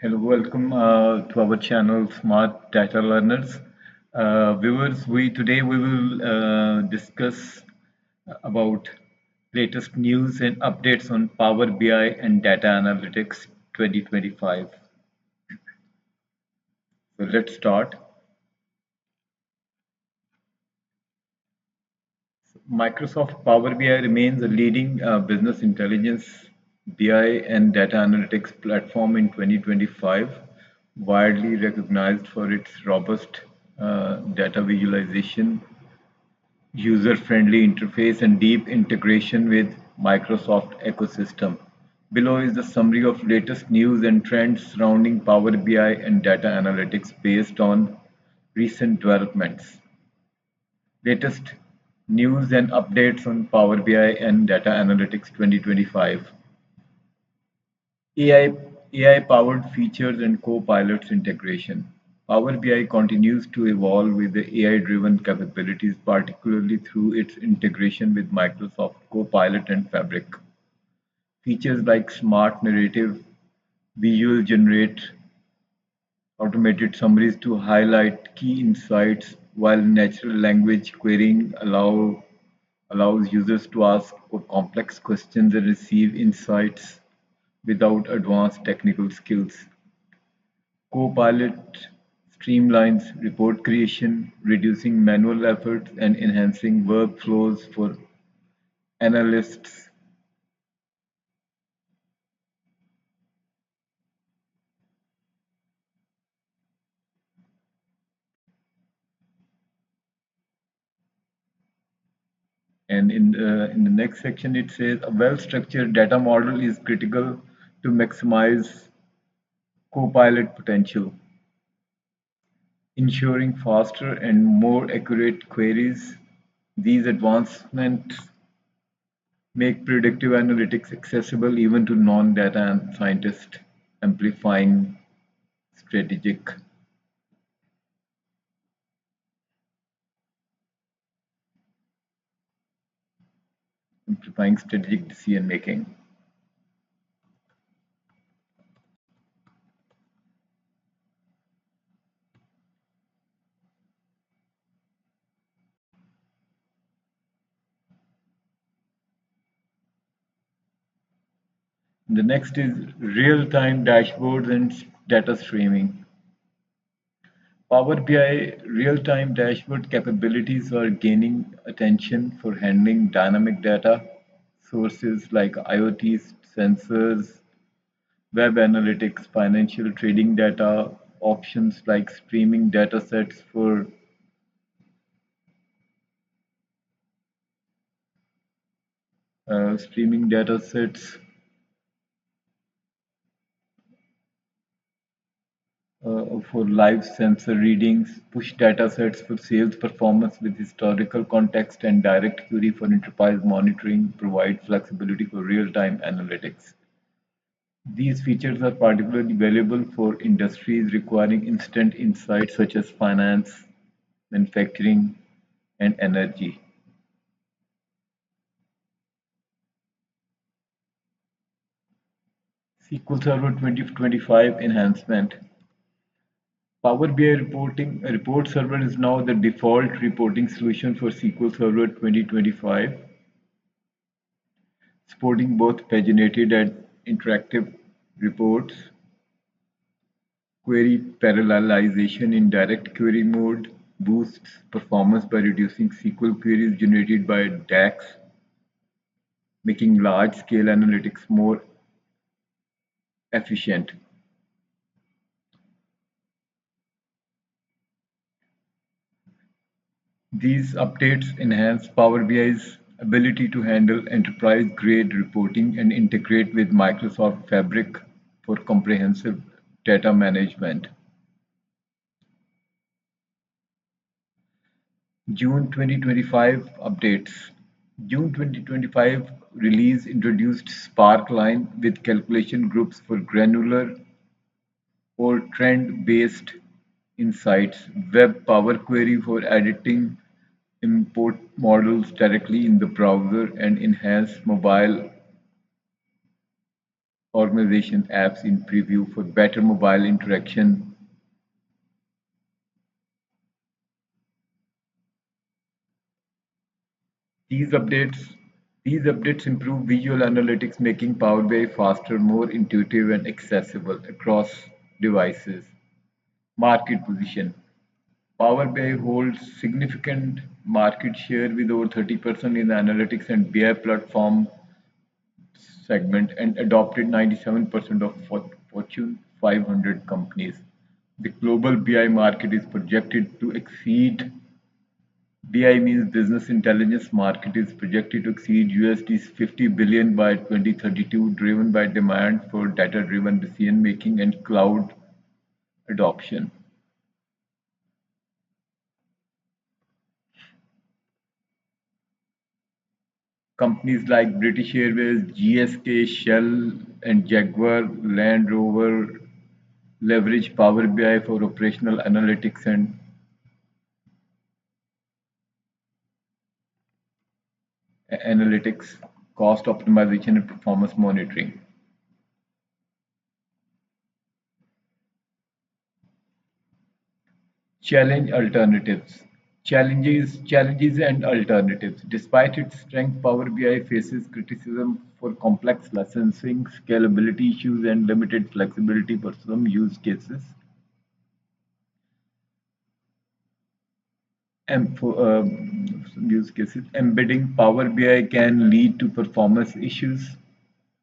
Hello, welcome to our channel, Smart Data Learners. Viewers, we will discuss about latest news and updates on Power BI and Data Analytics 2025. So let's start. Microsoft Power BI remains a leading business intelligence BI and data analytics platform in 2025, widely recognized for its robust data visualization, user-friendly interface, and deep integration with Microsoft ecosystem. Below is the summary of latest news and trends surrounding Power BI and data analytics based on recent developments. Latest news and updates on Power BI and Data Analytics 2025. AI-powered features and co-pilots integration. Power BI continues to evolve with the AI-driven capabilities, particularly through its integration with Microsoft Copilot and Fabric. Features like smart narrative, visual generate automated summaries to highlight key insights, while natural language querying allows users to ask more complex questions and receive insights without advanced technical skills. Copilot streamlines report creation, reducing manual effort and enhancing workflows for analysts. And in the next section, it says a well-structured data model is critical to maximize Copilot potential, ensuring faster and more accurate queries. These advancements make predictive analytics accessible even to non-data scientists, amplifying strategic decision making. The next is real-time dashboards and data streaming. Power BI real-time dashboard capabilities are gaining attention for handling dynamic data sources like IoT sensors, web analytics, financial trading data, options like streaming datasets for streaming datasets for live sensor readings, push datasets for sales performance with historical context, and direct query for enterprise monitoring provide flexibility for real-time analytics. These features are particularly valuable for industries requiring instant insights such as finance, manufacturing, and energy. SQL Server 2025 enhancement. Power BI report server is now the default reporting solution for SQL Server 2025, supporting both paginated and interactive reports, query parallelization in direct query mode, boosts performance by reducing SQL queries generated by DAX, making large-scale analytics more efficient. These updates enhance Power BI's ability to handle enterprise-grade reporting and integrate with Microsoft Fabric for comprehensive data management. June 2025 updates. June 2025 release introduced Sparkline with calculation groups for granular or trend-based insights, web Power Query for editing import models directly in the browser, and enhanced mobile organization apps in preview for better mobile interaction. These updates these updates improve visual analytics, making Power BI faster, more intuitive, and accessible across devices. Market position. Power BI holds significant market share with over 30% in the analytics and BI platform segment and adopted 97% of Fortune 500 companies. The global BI market is projected to exceed BI means business intelligence market is projected to exceed USD 50 billion by 2032, driven by demand for data-driven decision making and cloud adoption. Companies like British Airways, GSK, Shell, and Jaguar Land Rover leverage Power BI for operational analytics, cost optimization, and performance monitoring. Challenge alternatives. Challenges and alternatives. Despite its strength, Power BI faces criticism for complex licensing, scalability issues, and limited flexibility for some use cases. And for some use cases, embedding Power BI can lead to performance issues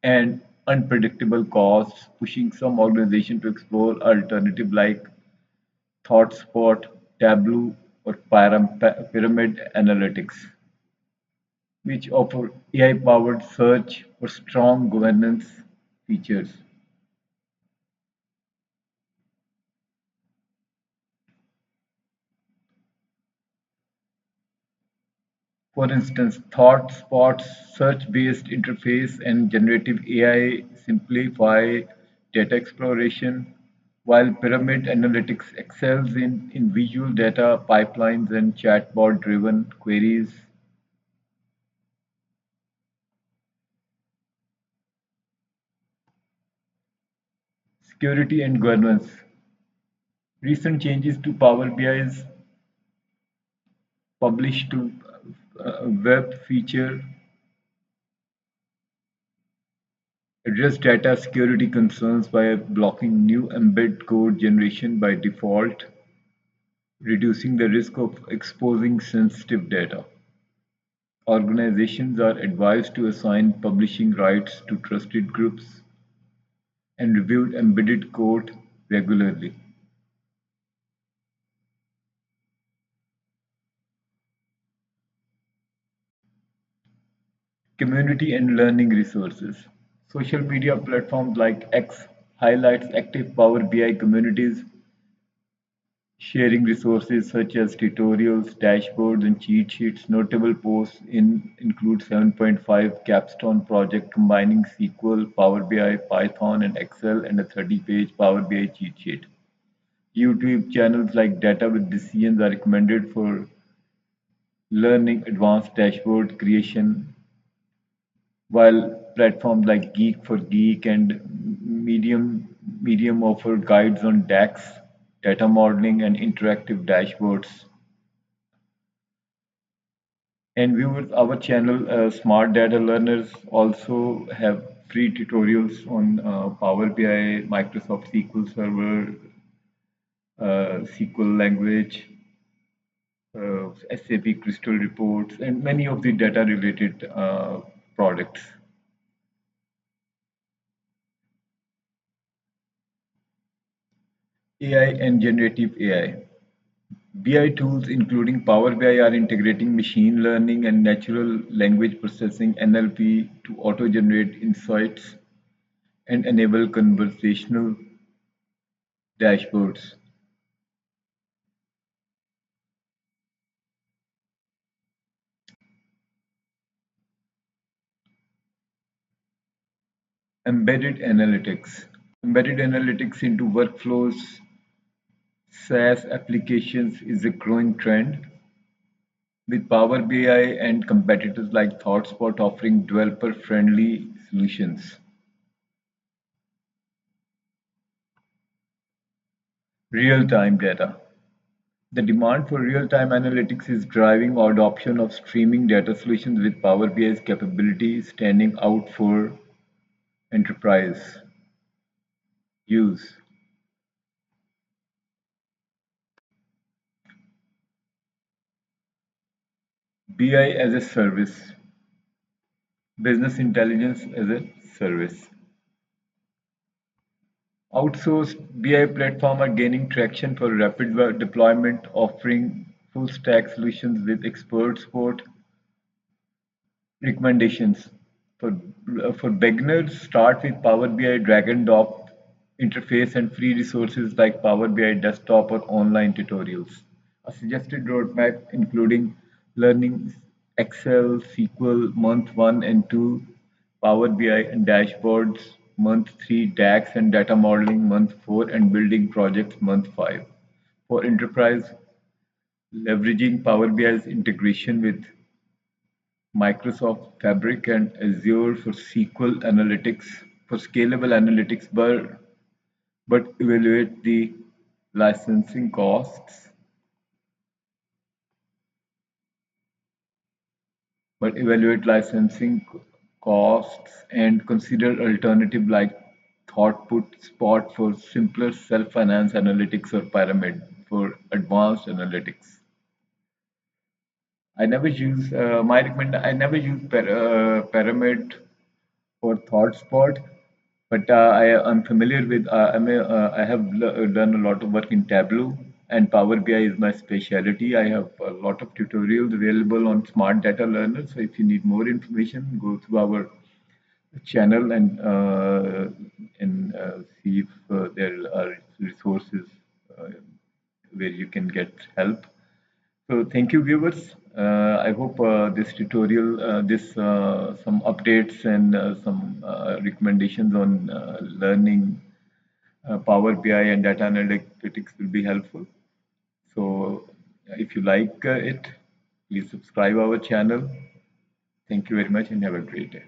and unpredictable costs, pushing some organizations to explore alternatives like ThoughtSpot, Tableau, or Pyramid Analytics, which offer AI-powered search or strong governance features. For instance, ThoughtSpot's search-based interface and generative AI simplify data exploration, while Pyramid Analytics excels in visual data pipelines and chatbot-driven queries. Security and governance. Recent changes to Power BI's published to web feature address data security concerns by blocking new embed code generation by default, reducing the risk of exposing sensitive data. Organizations are advised to assign publishing rights to trusted groups and review embedded code regularly. Community and learning resources. Social media platforms like X highlights active Power BI communities sharing resources such as tutorials, dashboards, and cheat sheets. Notable posts include 7.5 capstone project combining SQL, Power BI, Python, and Excel, and a 30-page Power BI cheat sheet. YouTube channels like Data with Decisions are recommended for learning advanced dashboard creation, while platforms like Geek for Geek and Medium offer guides on DAX, data modeling, and interactive dashboards. And viewers, our channel, Smart Data Learners, also have free tutorials on Power BI, Microsoft SQL Server, SQL language, SAP Crystal reports, and many of the data-related products. AI and generative AI. BI tools, including Power BI, are integrating machine learning and natural language processing (NLP) to auto-generate insights and enable conversational dashboards. Embedded analytics. Embedded analytics into workflows, SaaS applications is a growing trend, with Power BI and competitors like ThoughtSpot offering developer-friendly solutions. Real-time data. The demand for real-time analytics is driving adoption of streaming data solutions with Power BI's capabilities standing out for enterprise use. BI as a service, business intelligence as a service. Outsourced BI platforms are gaining traction for rapid deployment, offering full stack solutions with expert support recommendations. For, for beginners, start with Power BI drag and drop interface and free resources like Power BI desktop or online tutorials. A suggested roadmap including learning Excel, SQL, month 1 and 2, Power BI and dashboards, month 3, DAX and data modeling, month 4, and building projects, month 5. For enterprise, leveraging Power BI's integration with Microsoft Fabric and Azure for SQL analytics, for scalable analytics, but evaluate the licensing costs, but evaluate licensing costs and consider alternative like Thoughtput Spot for simpler self-finance analytics or Pyramid for advanced analytics. I never use Pyramid for ThoughtSpot, but I'm familiar with. I have done a lot of work in Tableau, and Power BI is my specialty. I have a lot of tutorials available on Smart Data Learner. So if you need more information, go to our channel and see if there are resources uh, where you can get help. So thank you, viewers. I hope this tutorial, this some updates and some recommendations on learning Power BI and data analytics will be helpful. So if you like it, please subscribe our channel. Thank you very much and have a great day.